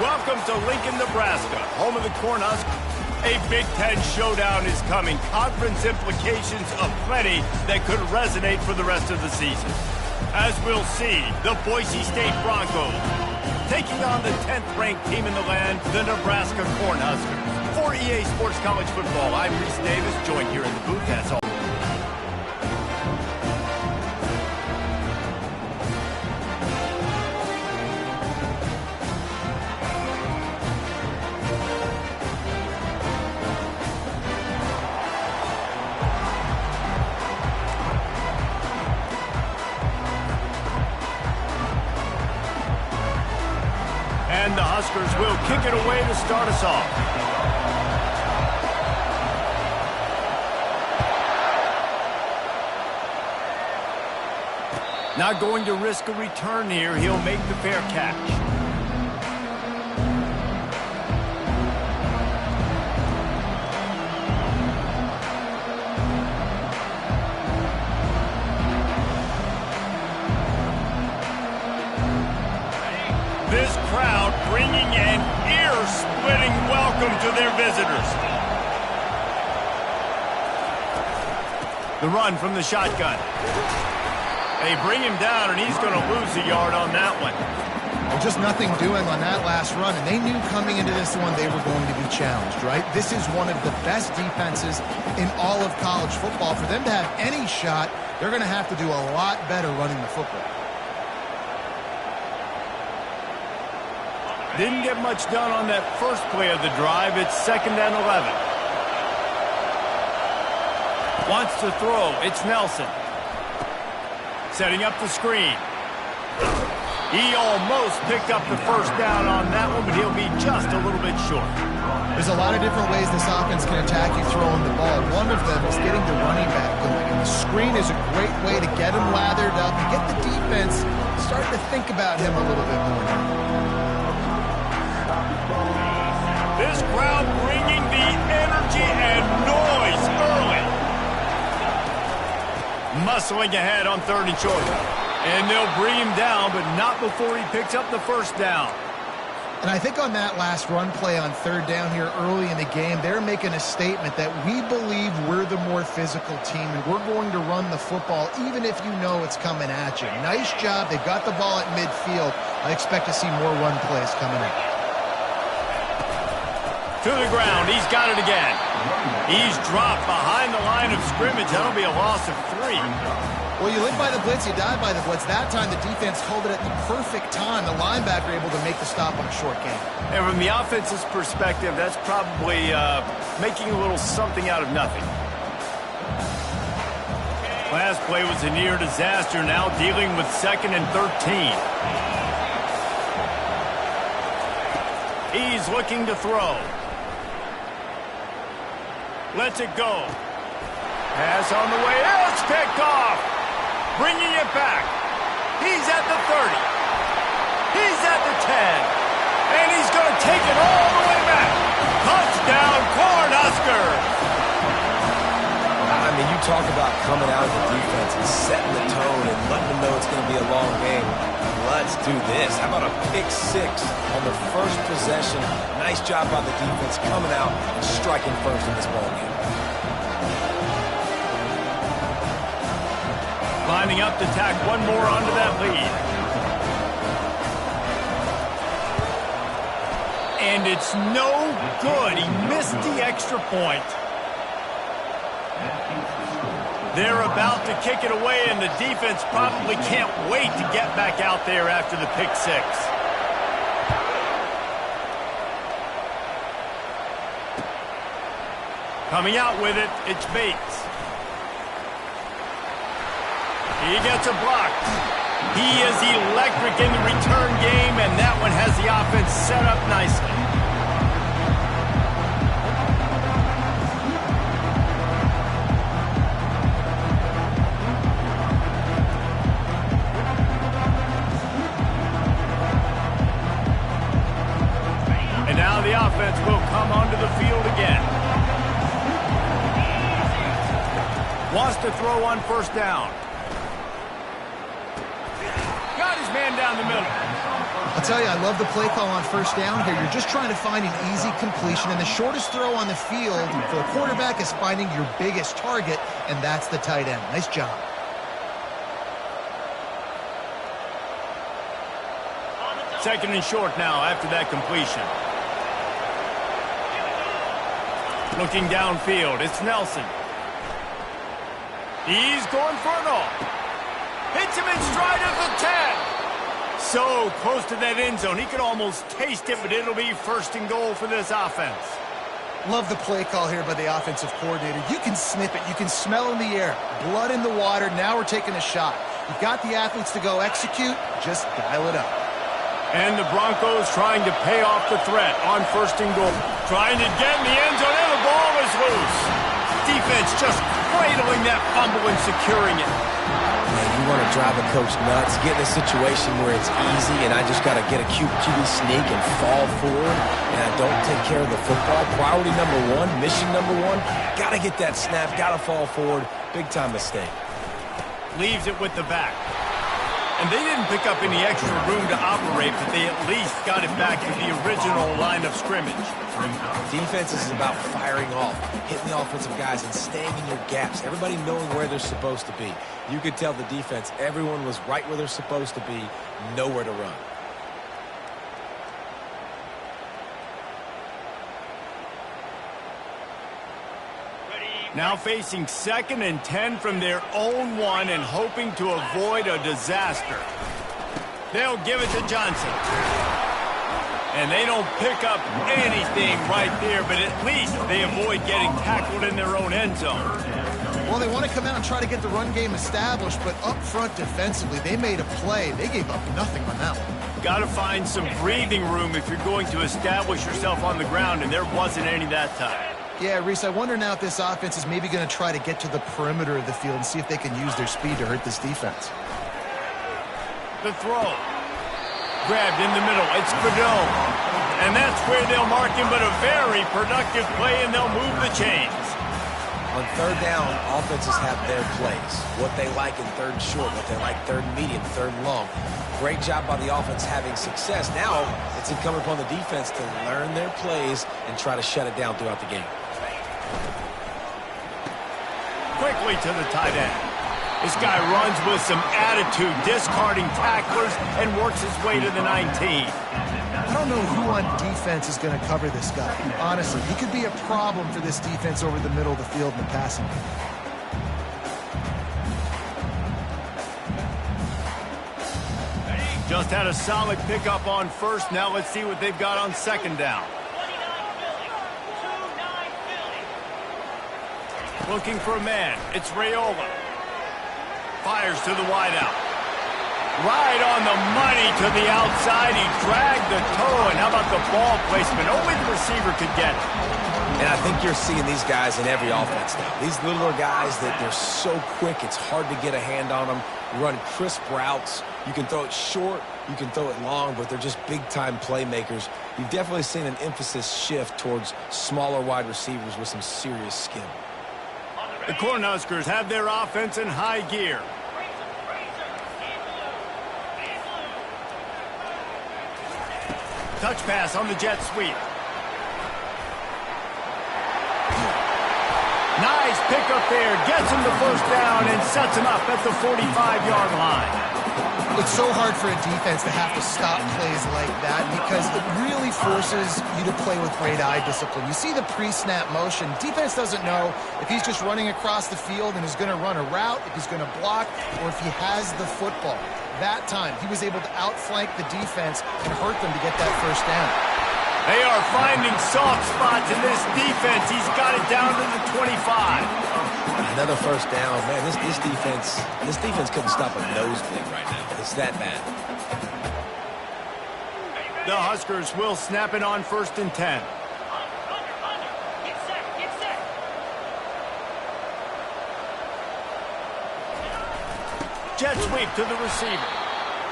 Welcome to Lincoln, Nebraska, home of the Cornhuskers. A Big Ten showdown is coming. Conference implications aplenty that could resonate for the rest of the season. As we'll see, the Boise State Broncos taking on the 10th-ranked team in the land, the Nebraska Cornhuskers. For EA Sports College Football, I'm Reese Davis, joined here in the booth. That's all. And the Huskers will kick it away to start us off. Not going to risk a return here. He'll make the fair catch. This crowd bringing an ear-splitting welcome to their visitors. The run from the shotgun. They bring him down, and he's going to lose a yard on that one. Well, just nothing doing on that last run, and they knew coming into this one they were going to be challenged, right? This is one of the best defenses in all of college football. For them to have any shot, they're going to have to do a lot better running the football. Didn't get much done on that first play of the drive. It's 2nd and 11. Wants to throw. It's Nelson. Setting up the screen. He almost picked up the first down on that one, but he'll be just a little bit short. There's a lot of different ways this offense can attack you throwing the ball. One of them is getting the running back going. And the screen is a great way to get him lathered up and get the defense starting to think about him a little bit more. This crowd bringing the energy and noise early. Muscling ahead on 3rd and short. And they'll bring him down, but not before he picks up the first down. And I think on that last run play on 3rd down here early in the game, they're making a statement that we believe we're the more physical team and we're going to run the football even if you know it's coming at you. Nice job. They've got the ball at midfield. I expect to see more run plays coming up. To the ground. He's got it again. He's dropped behind the line of scrimmage. That'll be a loss of 3. Well, you live by the blitz, you die by the blitz. That time the defense held it at the perfect time. The linebacker able to make the stop on a short gain. And from the offense's perspective, that's probably making a little something out of nothing. Last play was a near disaster. Now dealing with 2nd and 13. He's looking to throw. Lets it go. Pass on the way. It's picked off. Bringing it back. He's at the 30. He's at the 10. And he's going to take it all the way back. Touchdown, Cornhuskers. I mean, you talk about coming out of the defense and setting the tone and letting them know it's going to be a long game. Let's do this. How about a pick 6 on the first possession? Nice job by the defense coming out and striking first in this ballgame. Lining up to tack one more onto that lead. And it's no good. He missed the extra point. They're about to kick it away, and the defense probably can't wait to get back out there after the pick 6. Coming out with it, it's Bates. He gets a block. He is electric in the return game, and that one has the offense set up nicely. And now the offense will come onto the field again. Wants to throw on 1st down. Got his man down the middle. I tell you, I love the play call on first down here. You're just trying to find an easy completion, and the shortest throw on the field for a quarterback is finding your biggest target, and that's the tight end. Nice job. Second and short now after that completion. Looking downfield, it's Nelson. He's going for it all. Hits him in stride of the 10. So close to that end zone. He could almost taste it, but it'll be first and goal for this offense. Love the play call here by the offensive coordinator. You can sniff it. You can smell in the air. Blood in the water. Now we're taking a shot. You've got the athletes to go execute. Just dial it up. And the Broncos trying to pay off the threat on first and goal. Trying to get in the end zone, and the ball is loose. Defense just cradling that fumble and securing it. Man, you want to drive a coach nuts, get in a situation where it's easy, and I just got to get a QB sneak and fall forward, and I don't take care of the football. Priority number one, mission number one, got to get that snap, got to fall forward. Big-time mistake. Leaves it with the back. And they didn't pick up any extra room to operate, but they at least got it back to the original line of scrimmage. Defense is about firing off, hitting the offensive guys, and staying in your gaps. Everybody knowing where they're supposed to be. You could tell the defense, everyone was right where they're supposed to be, nowhere to run. Now facing 2nd and 10 from their own 1 and hoping to avoid a disaster. They'll give it to Johnson. And they don't pick up anything right there, but at least they avoid getting tackled in their own end zone. Well, they want to come out and try to get the run game established, but up front defensively, they made a play. They gave up nothing on that one. Got to find some breathing room if you're going to establish yourself on the ground, and there wasn't any that time. Yeah, Reese, I wonder now if this offense is maybe going to try to get to the perimeter of the field and see if they can use their speed to hurt this defense. The throw. Grabbed in the middle. It's Godot. And that's where they'll mark him, but a very productive play, and they'll move the chains. On third down, offenses have their plays. What they like in third and short, what they like third and medium, third and long. Great job by the offense having success. Now it's incumbent upon the defense to learn their plays and try to shut it down throughout the game. Quickly to the tight end. This guy runs with some attitude, discarding tacklers, and works his way to the 19. I don't know who on defense is going to cover this guy. Honestly, he could be a problem for this defense over the middle of the field in the passing game. Just had a solid pickup on first. Now let's see what they've got on second down. Looking for a man. It's Raiola. Fires to the wideout. Right on the money to the outside. He dragged the toe, and how about the ball placement? Only the receiver could get it. And I think you're seeing these guys in every offense now. These littler guys that they're so quick, it's hard to get a hand on them. Run crisp routes. You can throw it short, you can throw it long, but they're just big-time playmakers. You've definitely seen an emphasis shift towards smaller wide receivers with some serious skill. The Cornhuskers have their offense in high gear. Touch pass on the jet sweep. Nice pickup there. Gets him the first down and sets him up at the 45-yard line. It's so hard for a defense to have to stop plays like that because it really forces you to play with great eye discipline. You see the pre-snap motion. Defense doesn't know if he's just running across the field and is going to run a route, if he's going to block, or if he has the football. That time, he was able to outflank the defense and hurt them to get that first down. They are finding soft spots in this defense. He's got it down to the 25. Another first down. Man, this defense couldn't stop a nosebleed right now. It's that bad. The Huskers will snap it on first and 10. Jet sweep to the receiver.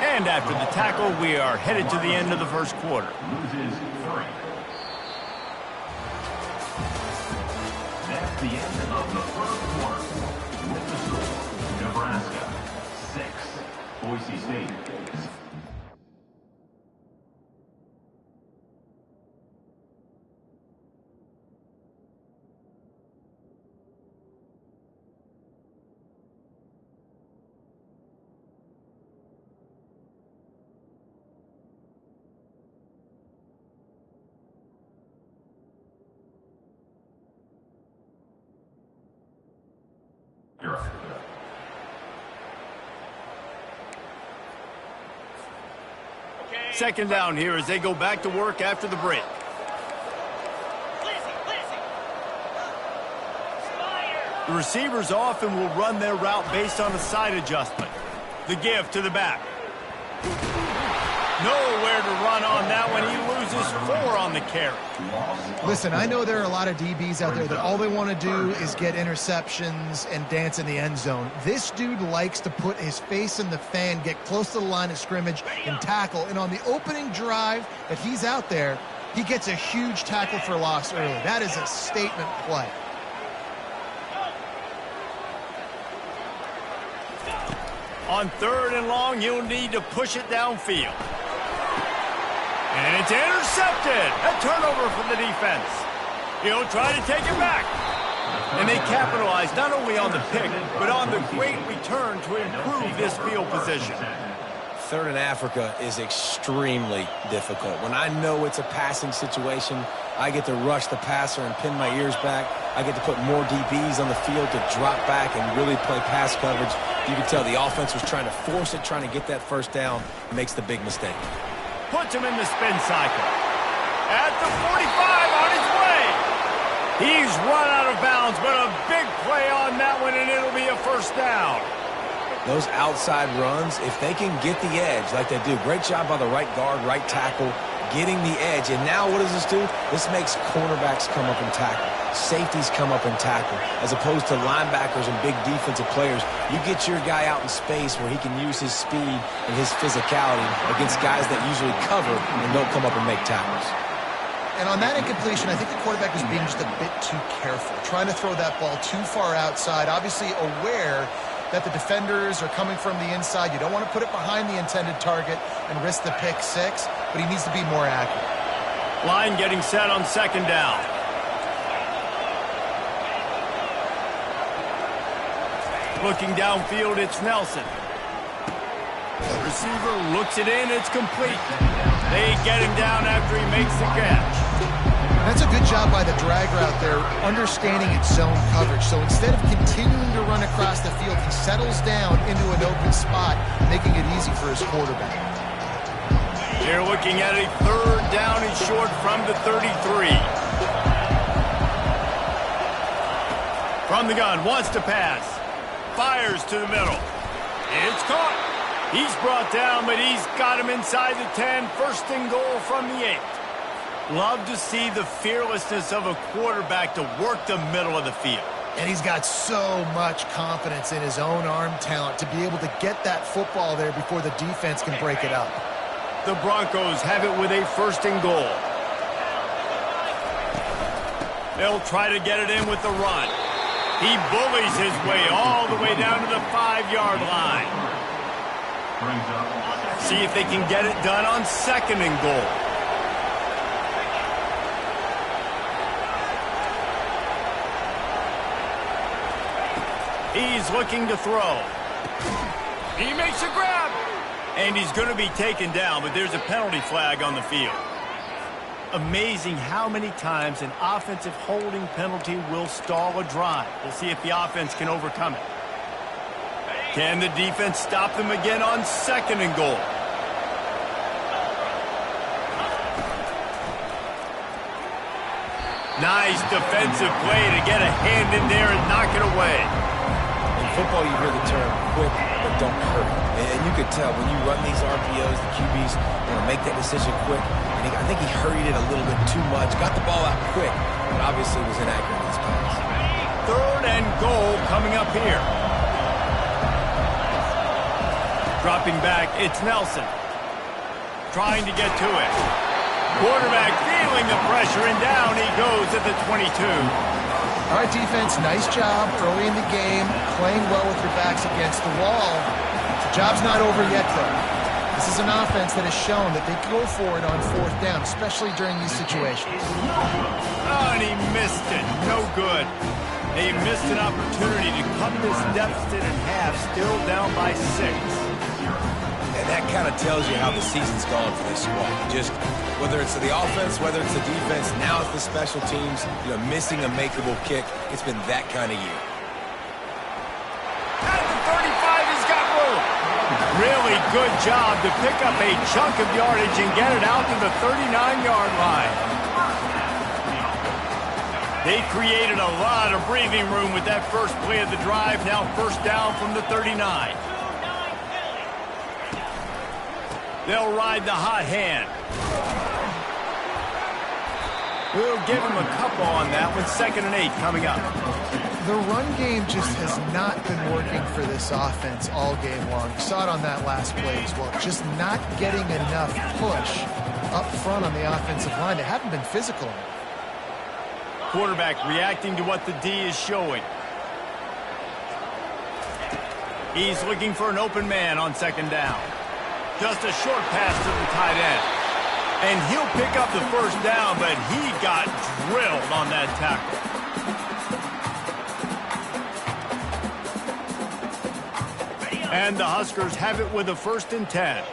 And after the tackle, we are headed to the end of the first quarter. Loses 3. That's the end of the first quarter. With the score, Nebraska 6, Boise State Second down here as they go back to work after the break. The receivers often will run their route based on a side adjustment. The give to the back. Nowhere to run on that one. He loses 4 on the carry. Listen, I know there are a lot of DBs out there that all they want to do is get interceptions and dance in the end zone. This dude likes to put his face in the fan, get close to the line of scrimmage, and tackle. And on the opening drive that he's out there, he gets a huge tackle for loss early. That is a statement play. On 3rd and long, you'll need to push it downfield. And it's intercepted. A turnover for the defense. He'll try to take it back. And they capitalize not only on the pick, but on the great return to improve this field position. 3rd and Africa is extremely difficult. When I know it's a passing situation, I get to rush the passer and pin my ears back. I get to put more DBs on the field to drop back and really play pass coverage. You can tell the offense was trying to force it, trying to get that first down, and makes the big mistake. Puts him in the spin cycle. At the 45 on his way. He's run out of bounds, but a big play on that one, and it'll be a first down. Those outside runs, if they can get the edge like they do, great job by the right guard, right tackle, getting the edge. And now what does this do? This makes cornerbacks come up and tackle. Safeties come up and tackle. As opposed to linebackers and big defensive players, you get your guy out in space where he can use his speed and his physicality against guys that usually cover and don't come up and make tackles. And on that incompletion, I think the quarterback was being just a bit too careful, trying to throw that ball too far outside, obviously aware that the defenders are coming from the inside. You don't want to put it behind the intended target and risk the pick 6, but he needs to be more accurate. Line getting set on 2nd down. Looking downfield, it's Nelson. The receiver looks it in, it's complete. They get him down after he makes the catch. That's a good job by the drag route there, understanding its zone coverage. So instead of continuing to run across the field, he settles down into an open spot, making it easy for his quarterback. They're looking at a 3rd down and short from the 33. From the gun, wants to pass. Fires to the middle. It's caught. He's brought down, but he's got him inside the 10. 1st and goal from the 8. Love to see the fearlessness of a quarterback to work the middle of the field. And he's got so much confidence in his own arm talent to be able to get that football there before the defense can break it up. The Broncos have it with a 1st and goal. They'll try to get it in with the run. He bullies his way all the way down to the 5-yard line. See if they can get it done on 2nd and goal. He's looking to throw. He makes a grab. And he's going to be taken down, but there's a penalty flag on the field. Amazing how many times an offensive holding penalty will stall a drive. We'll see if the offense can overcome it. Can the defense stop them again on 2nd and goal? Nice defensive play to get a hand in there and knock it away. In football, you hear the term quick, but don't hurry. And you could tell when you run these RPOs, the QBs want to make that decision quick. And I think he hurried it a little bit too much. Got the ball out quick, but obviously was inaccurate in his pass. 3rd and goal coming up here. Dropping back, it's Nelson. Trying to get to it. Quarterback feeling the pressure, and down he goes at the 22. All right, defense, nice job early in the game, playing well with your backs against the wall. The job's not over yet, though. This is an offense that has shown that they go for it on 4th down, especially during these situations. Oh, and he missed it. No good. They missed an opportunity to cut this deficit in half, still down by 6. And that kind of tells you how the season's gone for this squad. Just whether it's the offense, whether it's the defense, now it's the special teams, missing a makeable kick. It's been that kind of year. At the 35, he's got room. really good job to pick up a chunk of yardage and get it out to the 39-yard line. They created a lot of breathing room with that first play of the drive. Now first down from the 39. They'll ride the hot hand. We'll give them a couple on that with 2nd and 8 coming up. The run game just has not been working for this offense all game long. You saw it on that last play as well. Just not getting enough push up front on the offensive line. They haven't been physical enough. Quarterback reacting to what the D is showing. He's looking for an open man on 2nd down. Just a short pass to the tight end. And he'll pick up the first down, but he got drilled on that tackle. And the Huskers have it with a 1st and 10.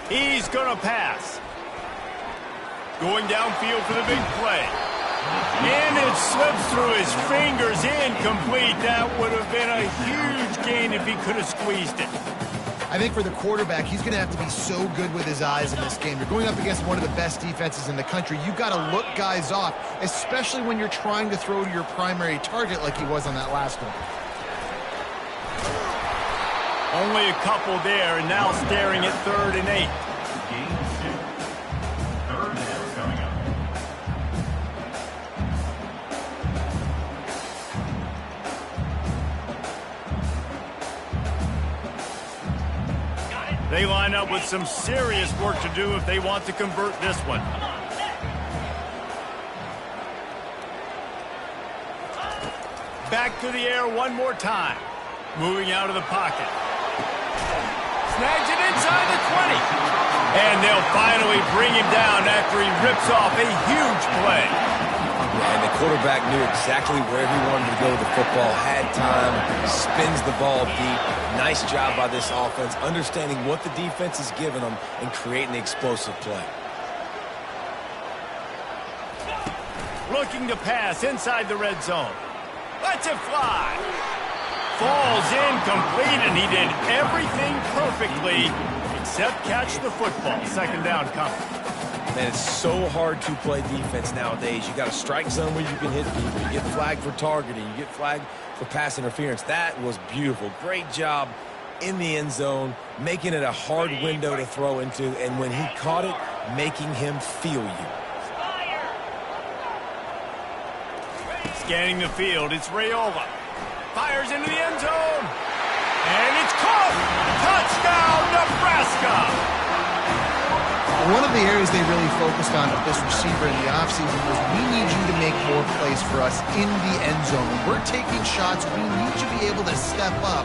He's going to pass. Going downfield for the big play. And it slips through his fingers, incomplete. That would have been a huge gain if he could have squeezed it. I think for the quarterback, he's going to have to be so good with his eyes in this game. You're going up against one of the best defenses in the country. You've got to look guys off, especially when you're trying to throw to your primary target like he was on that last one. Only a couple there, and now staring at 3rd and 8. They line up with some serious work to do if they want to convert this one. Back to the air one more time. Moving out of the pocket. Snags it inside the 20. And they'll finally bring him down after he rips off a huge play. And the quarterback knew exactly where he wanted to go with the football, had time, spins the ball deep. Nice job by this offense, understanding what the defense is giving them and creating the explosive play. Looking to pass inside the red zone. Lets it fly. Falls incomplete, and he did everything perfectly except catch the football. 2nd down coming. Man, it's so hard to play defense nowadays. You got a strike zone where you can hit people. You get flagged for targeting. You get flagged for pass interference. That was beautiful. Great job in the end zone, making it a hard window to throw into, and when he caught it, making him feel you. Scanning the field, it's Raiola. Fires into the end zone. And it's caught. Touchdown, Nebraska. One of the areas they really focused on with this receiver in the offseason was we need you to make more plays for us in the end zone. When we're taking shots, we need you to be able to step up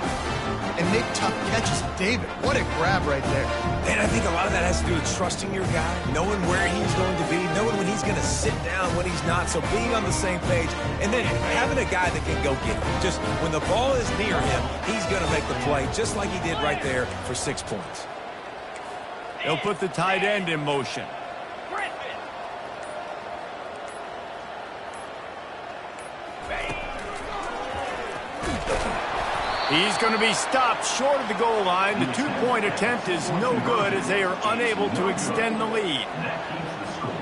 and make tough catches. David, what a grab right there. And I think a lot of that has to do with trusting your guy, knowing where he's going to be, knowing when he's going to sit down, when he's not. So being on the same page, and then having a guy that can go get it. Just when the ball is near him, he's going to make the play, just like he did right there for 6 points. They'll put the tight end in motion. He's going to be stopped short of the goal line. The 2-point attempt is no good as they are unable to extend the lead.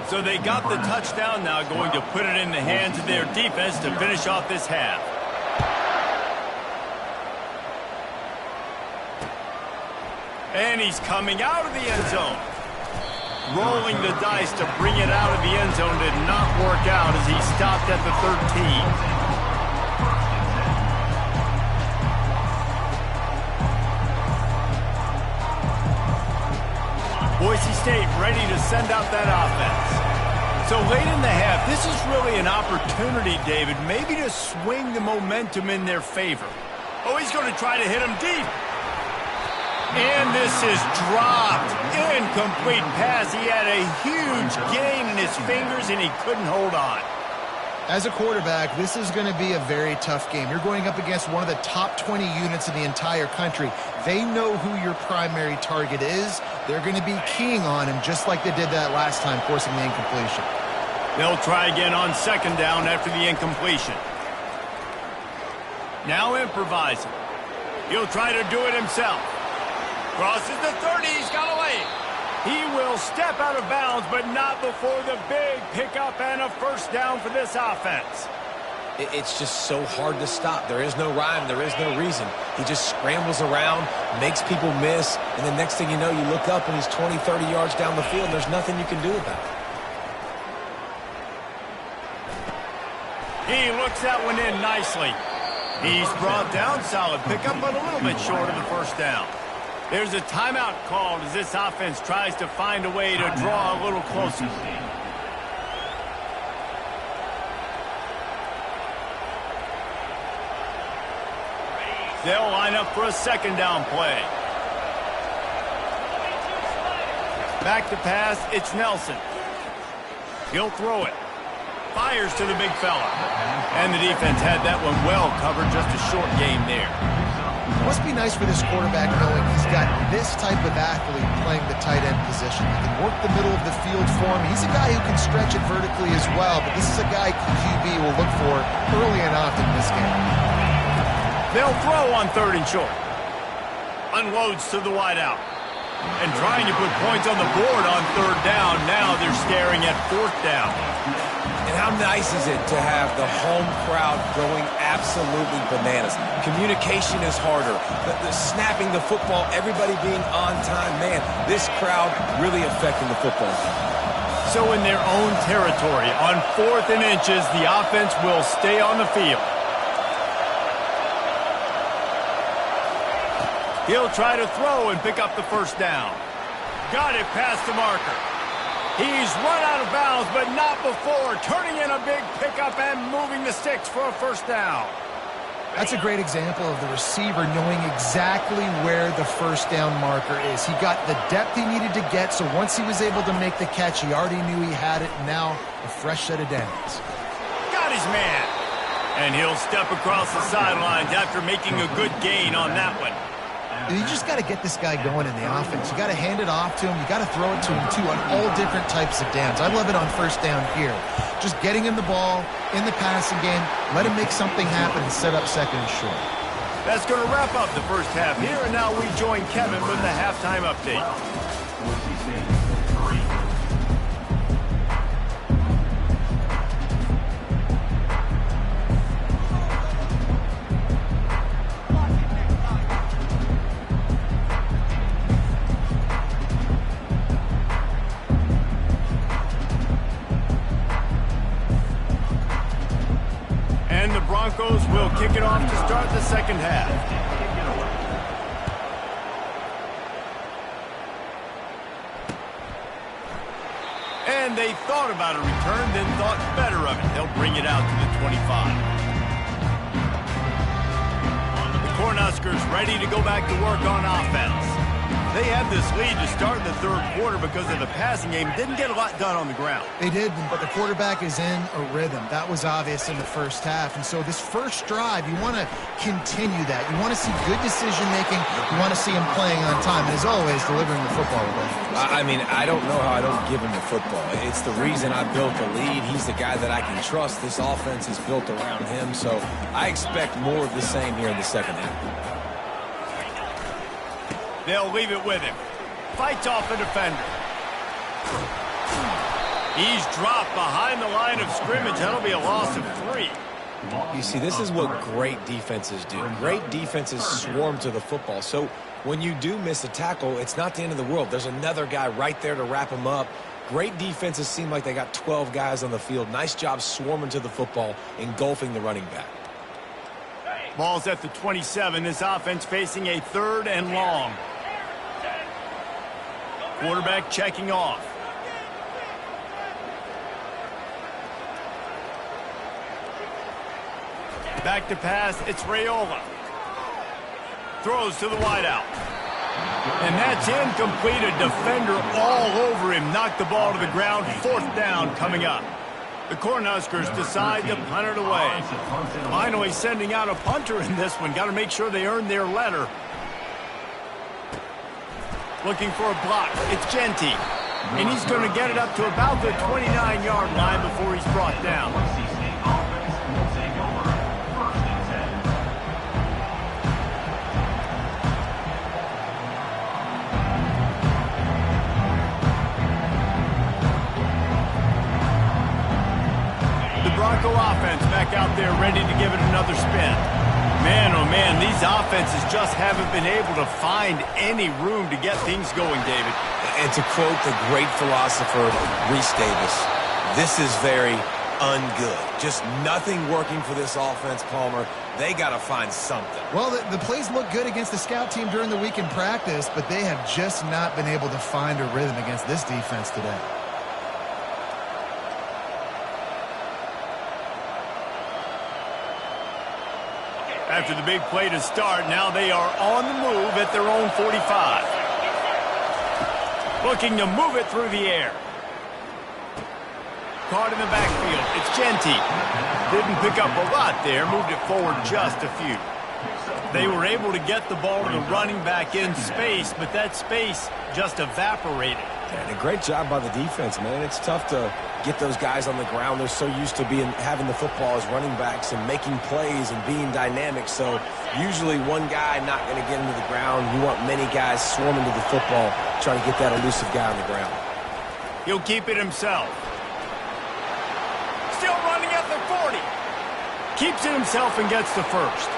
So they got the touchdown, now going to put it in the hands of their defense to finish off this half. And he's coming out of the end zone. Rolling the dice to bring it out of the end zone did not work out as he stopped at the 13. Boise State ready to send out that offense. So late in the half, this is really an opportunity, David, maybe to swing the momentum in their favor. Oh, he's going to try to hit him deep. And this is dropped. Incomplete pass. He had a huge gain in his fingers, and he couldn't hold on. As a quarterback, this is going to be a very tough game. You're going up against one of the top 20 units in the entire country. They know who your primary target is. They're going to be keying on him just like they did that last time, forcing the incompletion. They'll try again on 2nd down after the incompletion. Now improvising. He'll try to do it himself. Crosses the 30. He's got away. He will step out of bounds, but not before the big pickup and a first down for this offense. It's just so hard to stop. There is no rhyme. There is no reason. He just scrambles around, makes people miss, and the next thing you know, you look up and he's 20, 30 yards down the field, and there's nothing you can do about it. He looks that one in nicely. He's brought down, solid pickup, but a little bit short of the first down. There's a timeout called as this offense tries to find a way to draw a little closer. They'll line up for a second down play. Back to pass, it's Nelson. He'll throw it. Fires to the big fella. And the defense had that one well covered, just a short game there. It must be nice for this quarterback knowing he's got this type of athlete playing the tight end position. He can work the middle of the field for him. He's a guy who can stretch it vertically as well, but this is a guy QB will look for early and often in this game. They'll throw on 3rd and short. Unloads to the wideout. And trying to put points on the board on 3rd down. Now they're staring at 4th down. And how nice is it to have the home crowd going absolutely bananas? Communication is harder. The snapping the football, everybody being on time. Man, this crowd really affecting the football team. So in their own territory, on 4th and inches, the offense will stay on the field. He'll try to throw and pick up the first down. Got it past the marker. He's run out of bounds, but not before turning in a big pickup and moving the sticks for a first down. That's a great example of the receiver knowing exactly where the first down marker is. He got the depth he needed to get, so once he was able to make the catch, he already knew he had it, and now a fresh set of downs. Got his man. And he'll step across the sidelines after making a good gain on that one. You just got to get this guy going in the offense. You got to hand it off to him. You got to throw it to him, too, on all different types of downs. I love it on first down here. Just getting him the ball in the passing game, let him make something happen and set up 2nd and short. That's going to wrap up the first half here, and now we join Kevin with the halftime update. And the Broncos will kick it off to start the second half. And they thought about a return, then thought better of it. They'll bring it out to the 25. The Cornhuskers ready to go back to work on offense. They had this lead to start the 3rd quarter because of the passing game. Didn't get a lot done on the ground. They did, but the quarterback is in a rhythm. That was obvious in the first half. And so this first drive, you want to continue that. You want to see good decision-making. You want to see him playing on time. And as always, delivering the football away. I mean, I don't know how I don't give him the football. It's the reason I built the lead. He's the guy that I can trust. This offense is built around him. So I expect more of the same here in the second half. They'll leave it with him. Fights off a defender. He's dropped behind the line of scrimmage. That'll be a loss of 3. You see, this is what great defenses do. Great defenses swarm to the football. So when you do miss a tackle, it's not the end of the world. There's another guy right there to wrap him up. Great defenses seem like they got 12 guys on the field. Nice job swarming to the football, engulfing the running back. Ball's at the 27. This offense facing a 3rd and long. Quarterback checking off. Back to pass, it's Raiola. Throws to the wideout. And that's incomplete. A defender all over him. Knocked the ball to the ground. 4th down coming up. The Cornhuskers decide to punt it away. Finally sending out a punter in this one. Got to make sure they earn their letter. Looking for a block. It's Genty. And he's going to get it up to about the 29-yard line before he's brought down. there ready to give it another spin. Man, oh man, these offenses just haven't been able to find any room to get things going, David. And to quote the great philosopher Reese Davis, this is very ungood. Just nothing working for this offense, Palmer. They got to find something. Well, the plays look good against the scout team during the week in practice, but they have just not been able to find a rhythm against this defense today. After the big play to start, now they are on the move at their own 45. Looking to move it through the air. Caught in the backfield. It's Genty. Didn't pick up a lot there. Moved it forward just a few. They were able to get the ball to the running back in space, but that space just evaporated. And a great job by the defense, man. It's tough to get those guys on the ground. They're so used to having the football as running backs and making plays and being dynamic. So usually one guy not going to get into the ground. You want many guys swarming to the football, trying to get that elusive guy on the ground. He'll keep it himself. Still running at the 40. Keeps it himself and gets the first.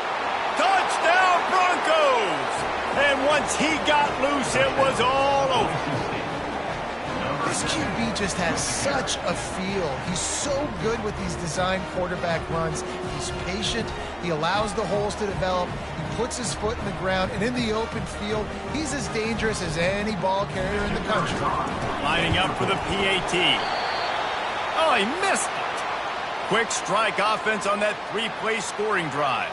Touchdown, Broncos! And once he got loose, it was all over. This QB just has such a feel. He's so good with these design quarterback runs. He's patient. He allows the holes to develop. He puts his foot in the ground. And in the open field, he's as dangerous as any ball carrier in the country. Lining up for the PAT. Oh, he missed it. Quick strike offense on that three-play scoring drive.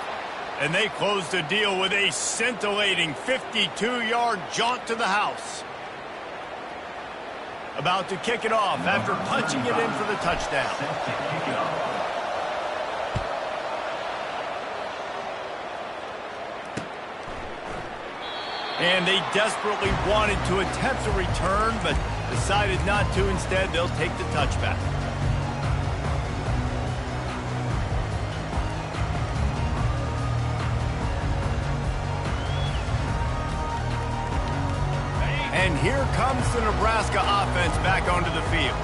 And they close the deal with a scintillating 52-yard jaunt to the house. About to kick it off after punching it in for the touchdown. And they desperately wanted to attempt a return, but decided not to. Instead, they'll take the touchback. And here comes the Nebraska offense back onto the field.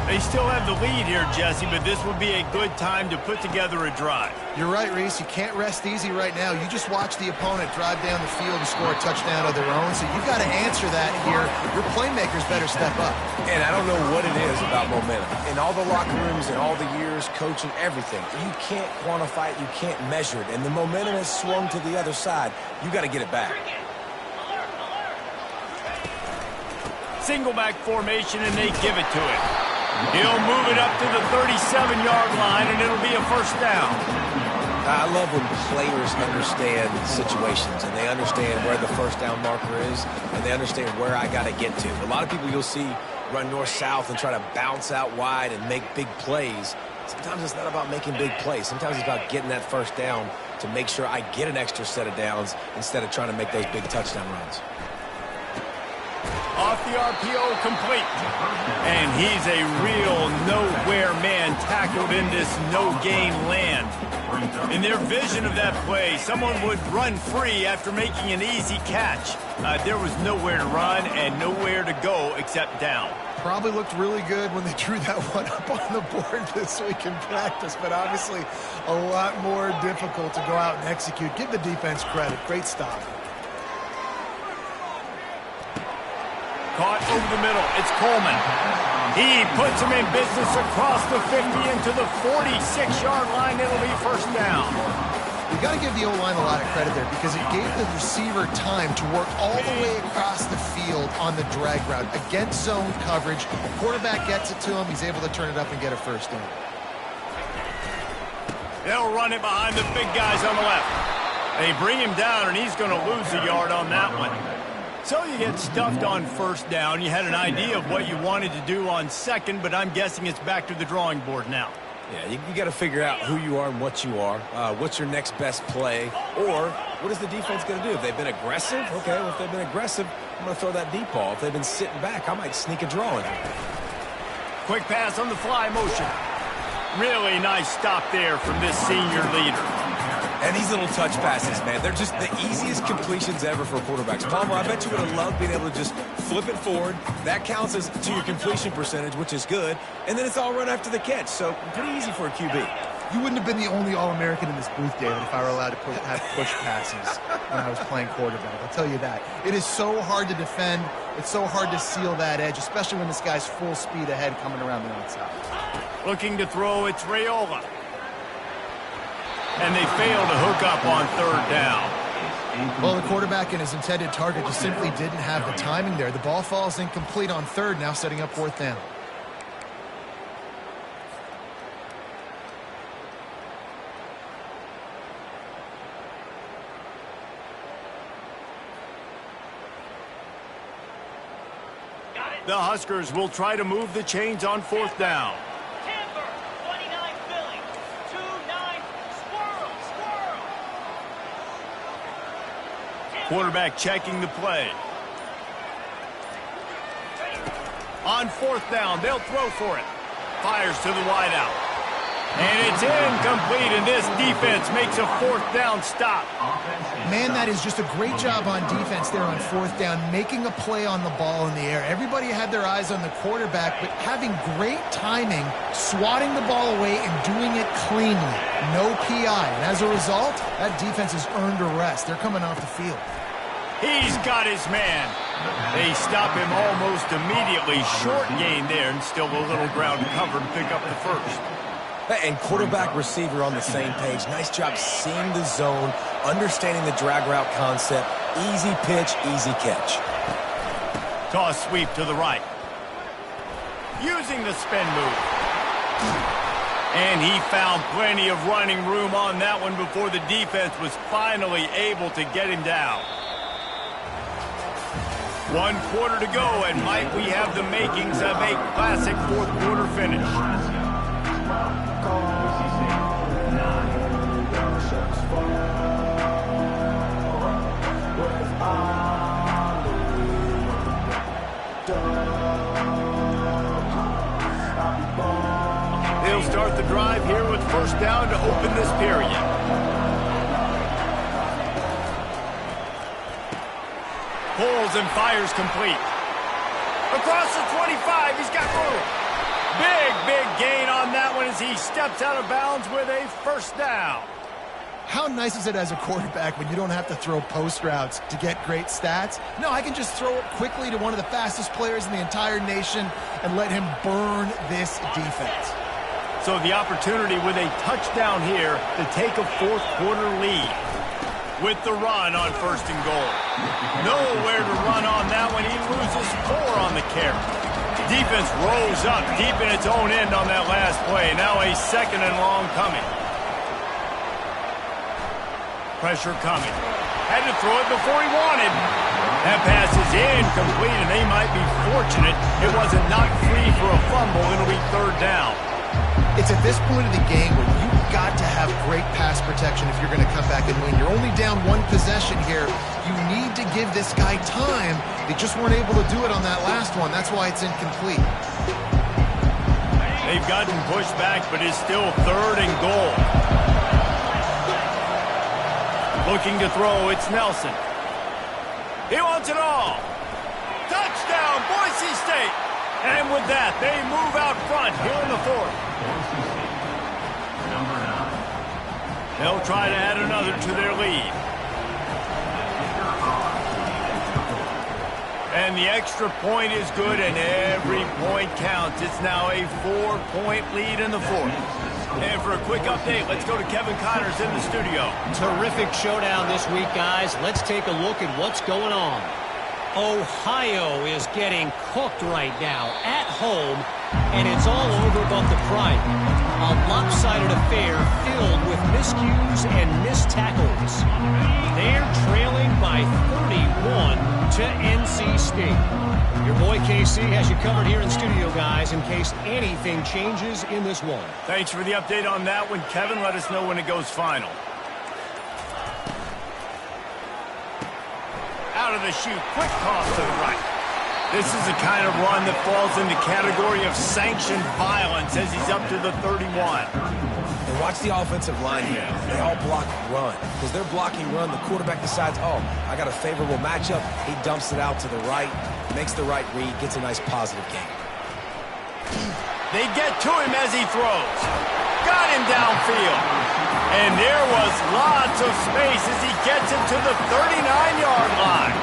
They still have the lead here, Jesse, but this would be a good time to put together a drive. You're right, Reese. You can't rest easy right now. You just watch the opponent drive down the field and score a touchdown of their own, so you've got to answer that here. Your playmakers better step up. And I don't know what it is about momentum. In all the locker rooms and all the years, coaching, everything, you can't quantify it, you can't measure it. And the momentum has swung to the other side. You got to get it back. Single back formation, and they give it to him. He'll move it up to the 37-yard line, and it'll be a first down. I love when players understand situations, and they understand where the first down marker is, and they understand where I got to get to. A lot of people you'll see run north-south and try to bounce out wide and make big plays. Sometimes it's not about making big plays. Sometimes it's about getting that first down to make sure I get an extra set of downs instead of trying to make those big touchdown runs. Off the RPO, complete. And he's a real nowhere man tackled in this no-gain land. In their vision of that play, someone would run free after making an easy catch. There was nowhere to run and nowhere to go except down. Probably looked really good when they drew that one up on the board this week in practice, but obviously a lot more difficult to go out and execute. Give the defense credit. Great stop. Caught over the middle. It's Coleman. He puts him in business across the 50 into the 46-yard line. It'll be first down. You got to give the O-line a lot of credit there because it gave the receiver time to work all the way across the field on the drag route against zone coverage. Quarterback gets it to him. He's able to turn it up and get a first down. They'll run it behind the big guys on the left. They bring him down, and he's going to lose a yard on that one. So you get stuffed on first down. You had an idea of what you wanted to do on second, but I'm guessing it's back to the drawing board now. Yeah, you got to figure out who you are and what you are. What's your next best play? Or what is the defense going to do? If they've been aggressive, okay, well, if they've been aggressive, I'm going to throw that deep ball. If they've been sitting back, I might sneak a draw in. Quick pass on the fly motion. Really nice stop there from this senior leader. And these little touch passes, man, they're just the easiest completions ever for quarterbacks. Palmer, I bet you would have loved being able to just flip it forward. That counts as to your completion percentage, which is good. And then it's all run after the catch, so pretty easy for a QB. You wouldn't have been the only All-American in this booth, David, if I were allowed to have push passes when I was playing quarterback. I'll tell you that. It is so hard to defend. It's so hard to seal that edge, especially when this guy's full speed ahead coming around the outside. Looking to throw, it's Raiola. And they fail to hook up on third down. Well, the quarterback and his intended target just simply didn't have the timing there. The ball falls incomplete on third, now setting up fourth down. The Huskers will try to move the chains on fourth down. Timber, 29 Philly, 2-9, squirrel. Quarterback checking the play. On fourth down, they'll throw for it. Fires to the wideout. And it's incomplete, and this defense makes a fourth down stop. Man, that is just a great job on defense there on fourth down, making a play on the ball in the air. Everybody had their eyes on the quarterback, but having great timing, swatting the ball away, and doing it cleanly. No PI. And as a result, that defense has earned a rest. They're coming off the field. He's got his man. They stop him almost immediately. Short gain there, and still a little ground cover to pick up the first. And quarterback receiver on the same page. Nice job seeing the zone, understanding the drag route concept. Easy pitch, easy catch. Toss sweep to the right. Using the spin move. And he found plenty of running room on that one before the defense was finally able to get him down. 1 quarter to go, and might we have the makings of a classic fourth quarter finish. They'll start the drive here with first down to open this period. Pulls and fires complete. Across the 25, he's got room. Big gain on that one as he steps out of bounds with a first down. How nice is it as a quarterback when you don't have to throw post routes to get great stats? No, I can just throw it quickly to one of the fastest players in the entire nation and let him burn this defense. So the opportunity with a touchdown here to take a fourth quarter lead. With the run on first and goal. Nowhere to run on that one. He loses 4 on the carry. Defense rolls up deep in its own end on that last play. Now a second and long coming. Pressure coming. Had to throw it before he wanted. That pass is incomplete, and they might be fortunate it wasn't knocked free for a fumble. It'll be third down. It's at this point of the game where you've got to have great pass protection if you're going to come back and win. You're only down 1 possession here. You need to give this guy time. They just weren't able to do it on that last one. That's why it's incomplete. They've gotten pushed back, but it's still third and goal. Looking to throw, it's Nelson. He wants it all. Touchdown, Boise State. And with that, they move out front here in the fourth. Number 9. They'll try to add another to their lead. And the extra point is good, and every point counts. It's now a 4-point lead in the fourth. And for a quick update, let's go to Kevin Connors in the studio. Terrific showdown this week, guys. Let's take a look at what's going on. Ohio is getting cooked right now at home, and it's all over but the pride. A lopsided affair filled with miscues and missed tackles. They're trailing by 31 to NC State. Your boy KC has you covered here in studio, guys, in case anything changes in this one. Thanks for the update on that one, Kevin. Let us know when it goes final. Out of the chute, quick toss to the right. This is the kind of run that falls in the category of sanctioned violence as he's up to the 31. And watch the offensive line here. They all block run. Because they're blocking run, the quarterback decides, oh, I got a favorable matchup. He dumps it out to the right, makes the right read, gets a nice positive gain. They get to him as he throws. got him downfield. And there was lots of space as he gets it to the 39-yard line.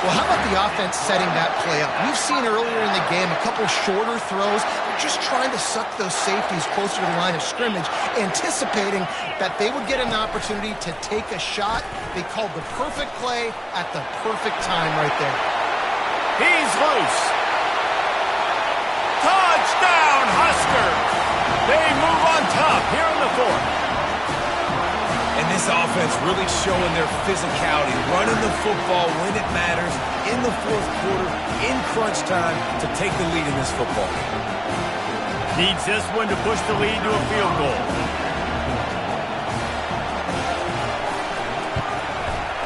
Well, how about the offense setting that play up? We've seen earlier in the game a couple shorter throws. They're just trying to suck those safeties closer to the line of scrimmage, anticipating that they would get an opportunity to take a shot. They called the perfect play at the perfect time right there. He's loose. Touchdown, Huskers! They move on top here in the fourth. And this offense really showing their physicality, running the football when it matters, in the fourth quarter, in crunch time, to take the lead in this football game. Needs this one to push the lead to a field goal.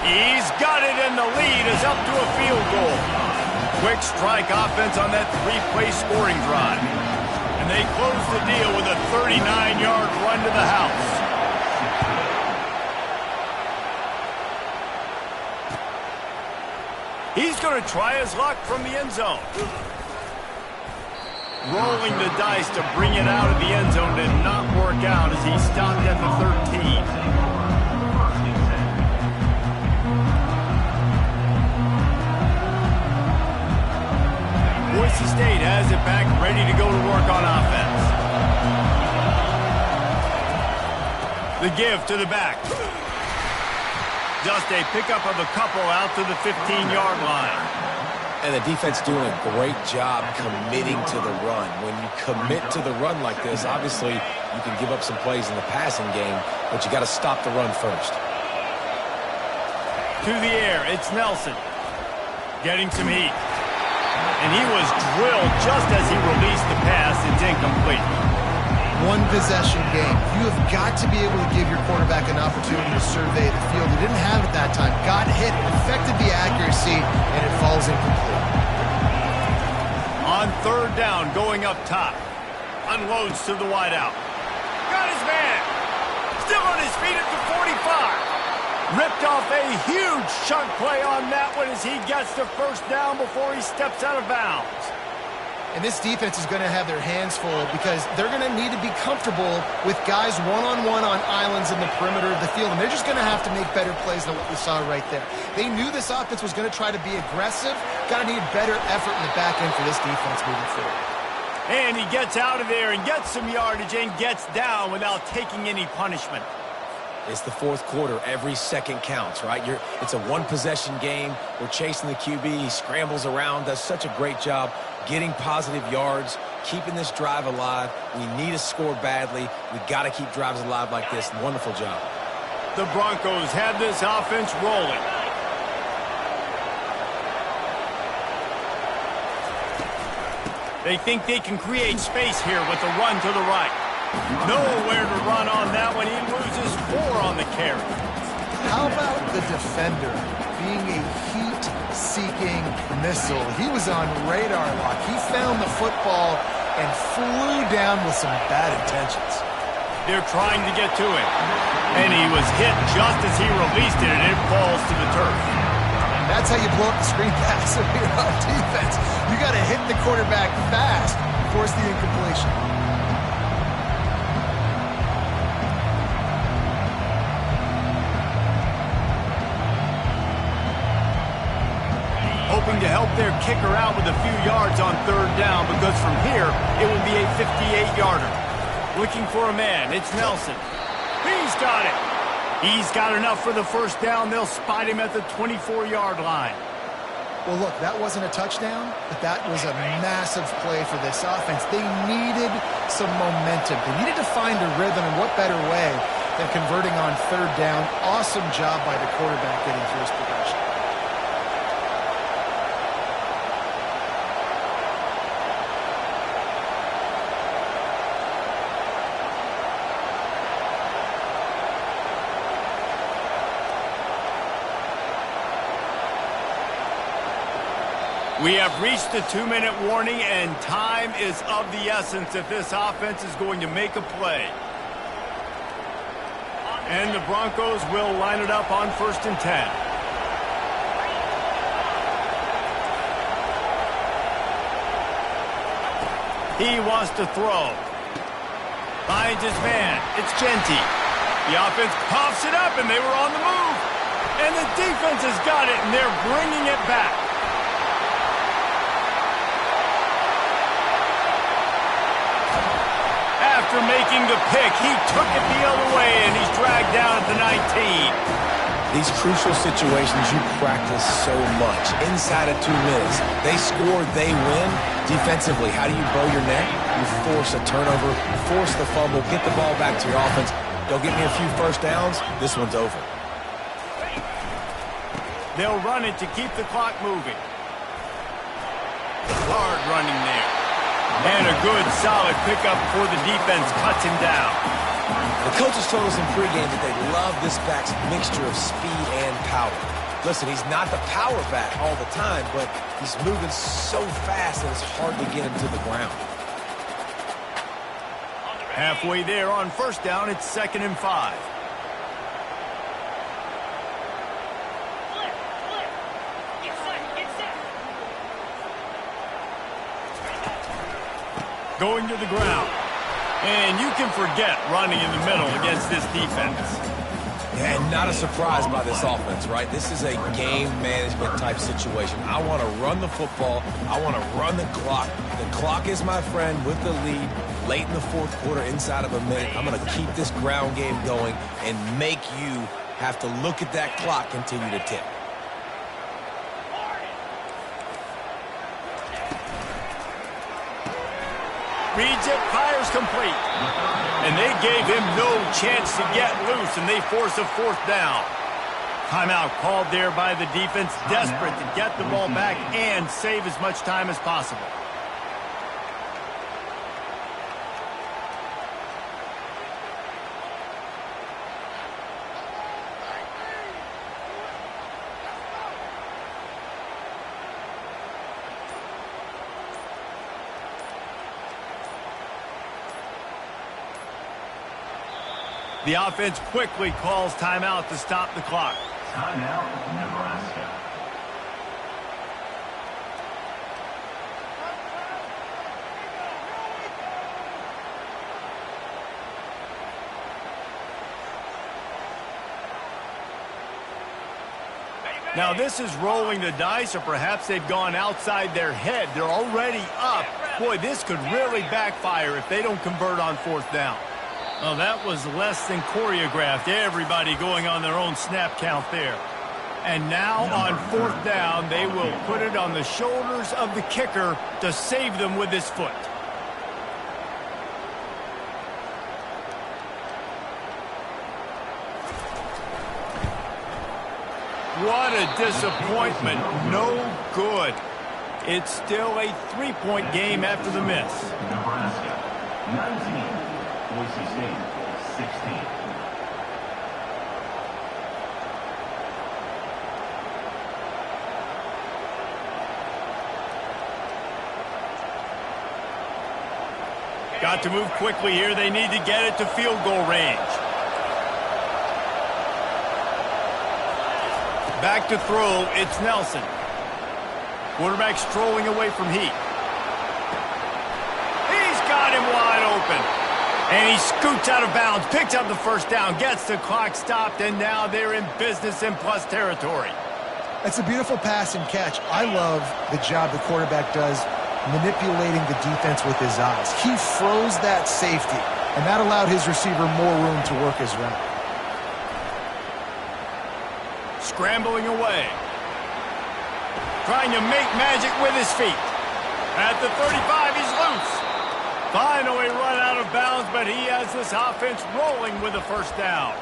He's got it, and the lead is up to a field goal. Quick strike offense on that three-play scoring drive. And they close the deal with a 39-yard run to the house. He's going to try his luck from the end zone. Rolling the dice to bring it out of the end zone did not work out as he stopped at the 13. Boise State has it back, ready to go to work on offense. The give to the back. Just a pickup of a couple out to the 15-yard line. And the defense doing a great job committing to the run. When you commit to the run like this, obviously you can give up some plays in the passing game, but you got to stop the run first. To the air, it's Nelson. Getting some heat. And he was drilled just as he released the pass. It's incomplete. One possession game. You have got to be able to give your quarterback an opportunity to survey the field. He didn't have it that time. Got hit, affected the accuracy, and it falls incomplete. On third down, going up top. Unloads to the wideout. Got his man. Still on his feet at the 45. Ripped off a huge chunk play on that one as he gets the first down before he steps out of bounds. And this defense is going to have their hands full because they're going to need to be comfortable with guys one-on-one on islands in the perimeter of the field. And they're just going to have to make better plays than what we saw right there. They knew this offense was going to try to be aggressive. Got to need better effort in the back end for this defense moving forward. And he gets out of there and gets some yardage and gets down without taking any punishment. It's the fourth quarter. Every second counts, right? It's a one-possession game. We're chasing the QB. He scrambles around, does such a great job getting positive yards, keeping this drive alive. We need to score badly. We got to keep drives alive like this. Wonderful job. The Broncos have this offense rolling. They think they can create space here with a run to the right. Nowhere to run on that one. He loses 4 on the carry. How about the defender being a heat-seeking missile? He was on radar lock. He found the football and flew down with some bad intentions. They're trying to get to him. And he was hit just as he released it, and it falls to the turf. That's how you blow up the screen pass if you're on defense. You got to hit the quarterback fast, force the incompletion. Hoping to help their kicker out with a few yards on third down because from here, it would be a 58-yarder. Looking for a man, it's Nelson. He's got it. He's got enough for the first down. They'll spot him at the 24-yard line. Well, look, that wasn't a touchdown, but that was a massive play for this offense. They needed some momentum. They needed to find a rhythm, and what better way than converting on third down. Awesome job by the quarterback getting through his progression. We have reached the 2-minute warning, and time is of the essence if this offense is going to make a play. And the Broncos will line it up on 1st and 10. He wants to throw. Finds his man. It's Genty. The offense coughs it up, and they were on the move. And the defense has got it, and they're bringing it back. After making the pick, he took it the other way, and he's dragged down at the 19. These crucial situations you practice so much. Inside of 2 minutes, they score, they win. Defensively, how do you bow your neck? You force a turnover, force the fumble, get the ball back to your offense. Don't get me a few first downs, this one's over. They'll run it to keep the clock moving. Hard running there. And a good, solid pickup before the defense cuts him down. The coaches told us in pregame that they love this back's mixture of speed and power. Listen, he's not the power back all the time, but he's moving so fast that it's hard to get him to the ground. Halfway there on first down, it's 2nd and 5. Get set, get set. Going to the ground. And you can forget running in the middle against this defense. And not a surprise by this offense, right? This is a game management type situation. I want to run the football. I want to run the clock. The clock is my friend with the lead. Late in the 4th quarter, inside of a minute, I'm going to keep this ground game going and make you have to look at that clock continue to tick. Reads it, fires complete. And they gave him no chance to get loose, and they force a 4th down. Timeout called there by the defense, desperate to get the ball back and save as much time as possible. The offense quickly calls timeout to stop the clock. Timeout, Nebraska. Now this is rolling the dice, or perhaps they've gone outside their head. They're already up. Boy, this could really backfire if they don't convert on 4th down. Well, that was less than choreographed. Everybody going on their own snap count there. And now on 4th down, they will put it on the shoulders of the kicker to save them with his foot. What a disappointment. No good. It's still a 3-point game after the miss. Nebraska, 19. Boise State, 16. Got to move quickly here. They need to get it to field goal range. Back to throw. It's Nelson. Quarterback strolling away from Heat. He's got him wide open. And he scoots out of bounds, picks up the 1st down, gets the clock stopped, and now they're in business in plus territory. That's a beautiful pass and catch. I love the job the quarterback does manipulating the defense with his eyes. He froze that safety, and that allowed his receiver more room to work his route. Scrambling away. Trying to make magic with his feet. At the 35, he's loose. Finally run out of bounds, but he has this offense rolling with a 1st down.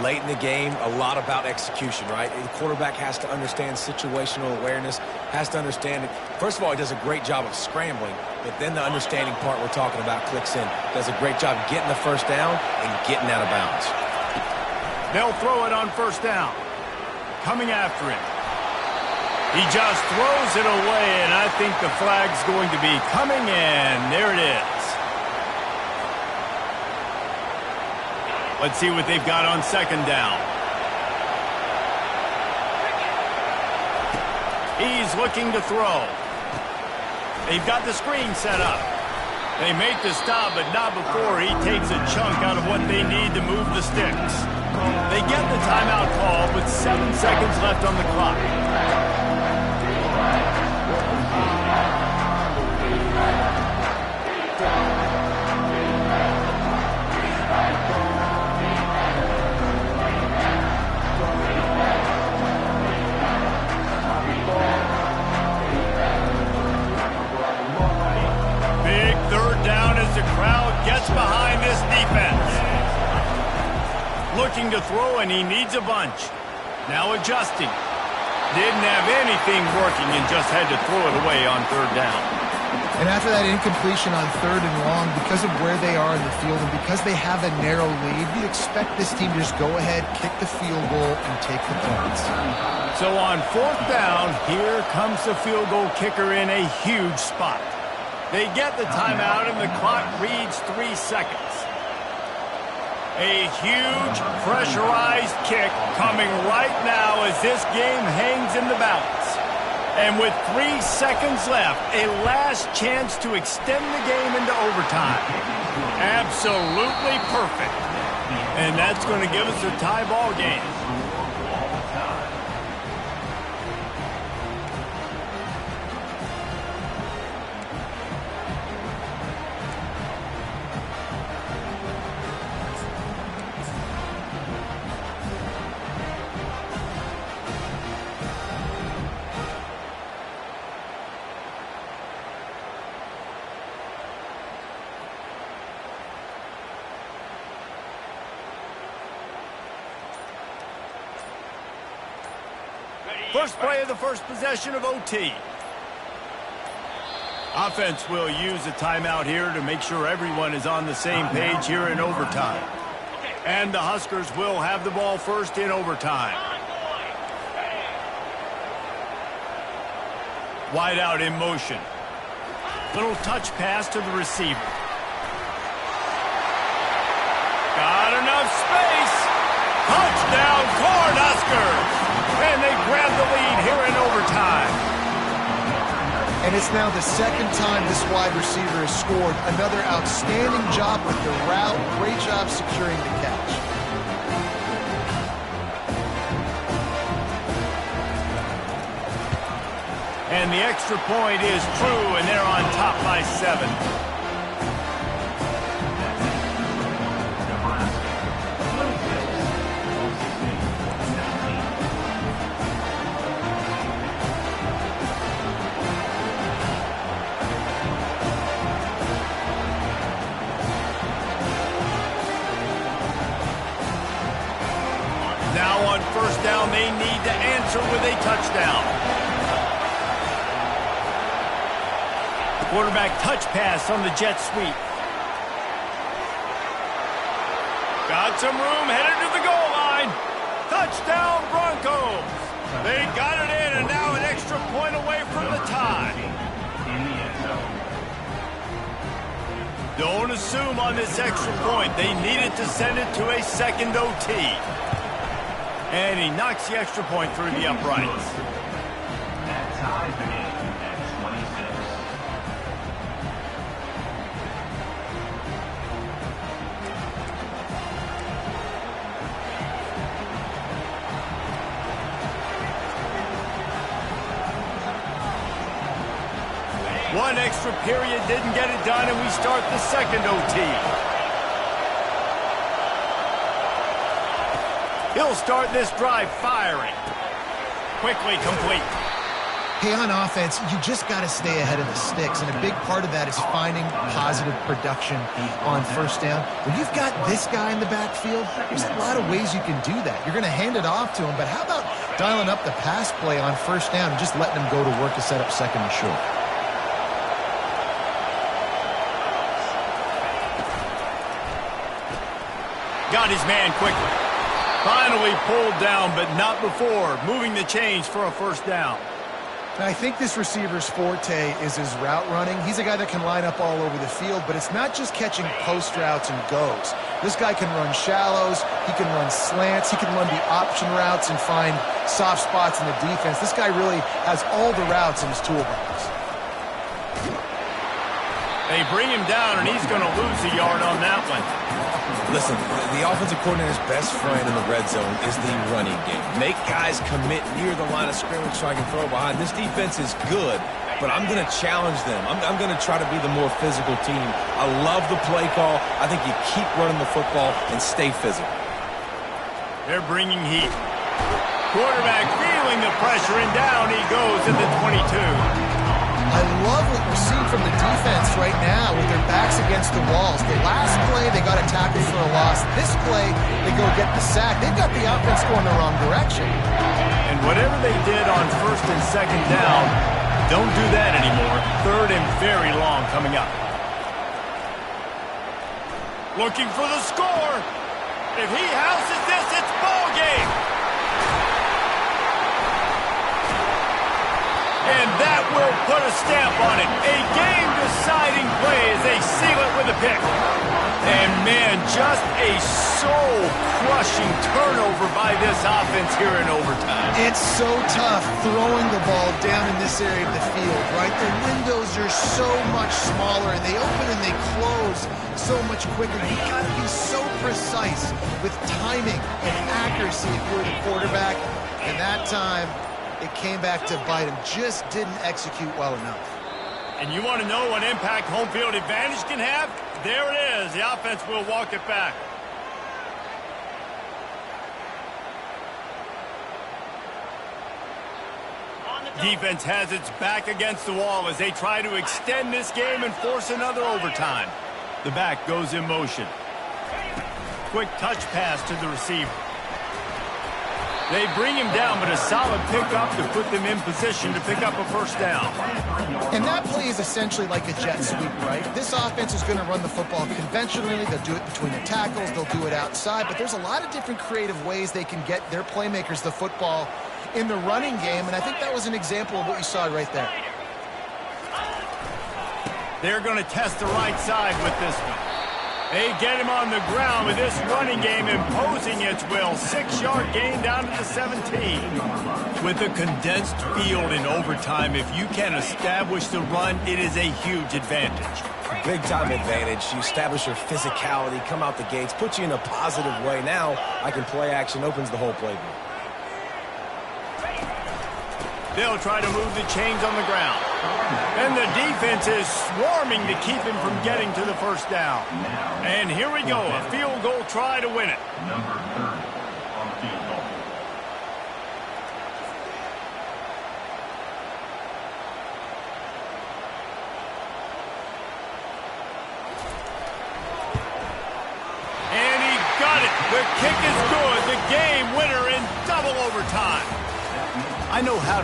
Late in the game, a lot about execution, right? The quarterback has to understand situational awareness, has to understand it. First of all, he does a great job of scrambling, but then the understanding part we're talking about clicks in. Does a great job getting the 1st down and getting out of bounds. They'll throw it on 1st down. Coming after him. He just throws it away, and I think the flag's going to be coming in. There it is. Let's see what they've got on 2nd down. He's looking to throw. They've got the screen set up. They make the stop, but not before he takes a chunk out of what they need to move the sticks. They get the timeout call with 7 seconds left on the clock. Big third down as the crowd gets behind this defense. Looking to throw, and he needs a bunch. Now adjusting. Didn't have anything working and just had to throw it away on third down. And after that incompletion on third and long, because of where they are in the field and because they have a narrow lead, you expect this team to just go ahead, kick the field goal, and take the points. So on fourth down, here comes the field goal kicker in a huge spot. They get the timeout, and the clock reads 3 seconds. A huge pressurized kick coming right now as this game hangs in the balance. And with 3 seconds left, a last chance to extend the game into overtime. Absolutely perfect. And that's going to give us a tie ball game. First play of the first possession of OT. Offense will use a timeout here to make sure everyone is on the same page here in overtime. And the Huskers will have the ball first in overtime. Wide out in motion. Little touch pass to the receiver. Got enough space. Touchdown, Cornhuskers! And they grab the lead here in overtime. And it's now the second time this wide receiver has scored. Another outstanding job with the route. Great job securing the catch. And the extra point is true, and they're on top by 7. Now on first down, they need to answer with a touchdown. Quarterback touch pass on the jet sweep. Got some room, headed to the goal line. Touchdown, Broncos. They got it in, and now an extra point away from the tie. Don't assume on this extra point. They needed to send it to a second OT. And he knocks the extra point through the uprights. That ties the game at 26. One extra period didn't get it done, and we start the second OT. He'll start this drive firing. Quickly complete. Hey, on offense, you just got to stay ahead of the sticks, and a big part of that is finding positive production on first down. When you've got this guy in the backfield, there's a lot of ways you can do that. You're going to hand it off to him, but how about dialing up the pass play on first down and just letting him go to work to set up second and short? Got his man quickly. Finally pulled down, but not before moving the chains for a first down. Now, I think this receiver's forte is his route running. He's a guy that can line up all over the field, but it's not just catching post routes and goes. This guy can run shallows, he can run slants, he can run the option routes and find soft spots in the defense. This guy really has all the routes in his toolbox. They bring him down, and he's going to lose a yard on that one. Listen, the offensive coordinator's best friend in the red zone is the running game. Make guys commit near the line of scrimmage so I can throw behind. This defense is good, but I'm going to challenge them. I'm going to try to be the more physical team. I love the play call. I think you keep running the football and stay physical. They're bringing heat. Quarterback feeling the pressure, and down he goes at the 22. I love what we're seeing from the defense right now with their backs against the walls. The last play, they got a tackle for a loss. This play, they go get the sack. They've got the offense going the wrong direction. And whatever they did on first and second down, don't do that anymore. Third and very long coming up. Looking for the score. If he houses this, it's ball game. And that will put a stamp on it. A game-deciding play as they seal it with a pick. And, man, just a soul-crushing turnover by this offense here in overtime. It's so tough throwing the ball down in this area of the field, right? The windows are so much smaller, and they open and they close so much quicker. You got to be so precise with timing and accuracy if you're the quarterback. And that time, it came back to bite him. Just didn't execute well enough. And you want to know what impact home field advantage can have? There it is. The offense will walk it back. Defense has its back against the wall as they try to extend this game and force another overtime. The back goes in motion. Quick touch pass to the receiver. They bring him down, but a solid pickup to put them in position to pick up a first down. And that play is essentially like a jet sweep, right? This offense is going to run the football conventionally. They'll do it between the tackles. They'll do it outside. But there's a lot of different creative ways they can get their playmakers the football in the running game. And I think that was an example of what you saw right there. They're going to test the right side with this one. They get him on the ground with this running game imposing its will. 6-yard gain down to the 17. With a condensed field in overtime, if you can establish the run, it is a huge advantage. Big-time advantage. You establish your physicality, come out the gates, put you in a positive way. Now, I can play action, opens the whole playbook. They'll try to move the chains on the ground. And the defense is swarming to keep him from getting to the first down. And here we go, a field goal try to win it. Number 30 on the field goal. And he got it. The kick is good. The game winner in double overtime. I know how to